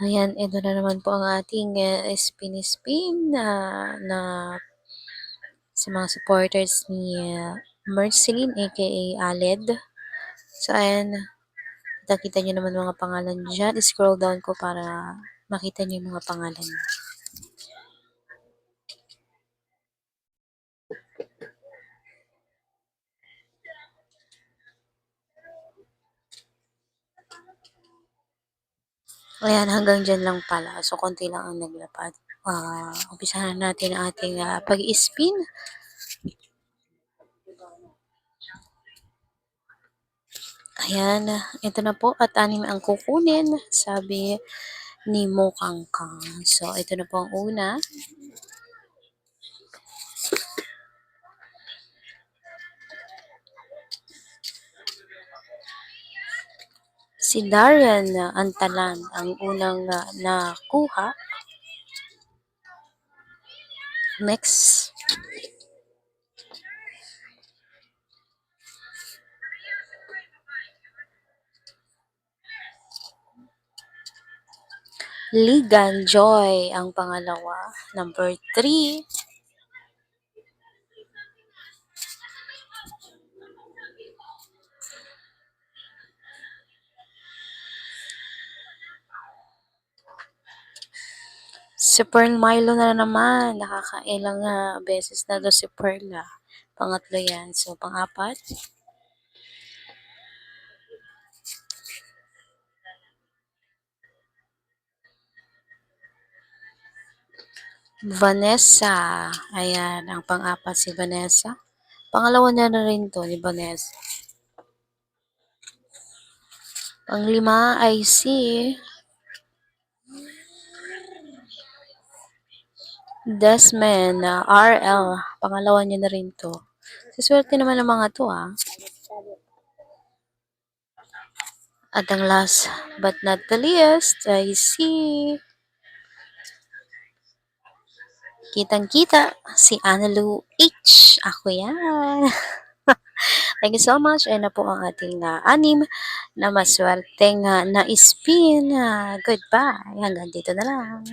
Ayan, ito na naman po ang ating, spin-spin na sa mga supporters ni, Merceline aka Aled. So ayan, nakita niyo naman mga pangalan diyan, scroll down ko para makita niyo yung mga pangalan. Ayan, hanggang diyan lang pala. So konti lang ang naglapad. Umpisahan natin ang ating, pag-i-spin. Ayan, ito na po at 6 ang kukunin, sabi ni Mo Kangkang. So ito na po ang una. Si Darian Antalan ang unang nakuha. Next, Ligan Joy ang pangalawa. Number 3. Si Pearl Milo na naman. Nakakailang beses na daw si Pearl. Pangatlo yan. So, pang-apat. Vanessa. Ayan, ang pang-apat si Vanessa. Pangalawa niya na rin to ni Vanessa. Pang-5 ay si Desmond RL. Pangalawa niya na rin to. Siswerte naman ng mga to At ang last but not the least ay si kitang-kita si Analu H. Ako yan. Thank you so much. Ayan na po ang ating 6 na maswerteng na spin. Goodbye. Hanggang dito na lang.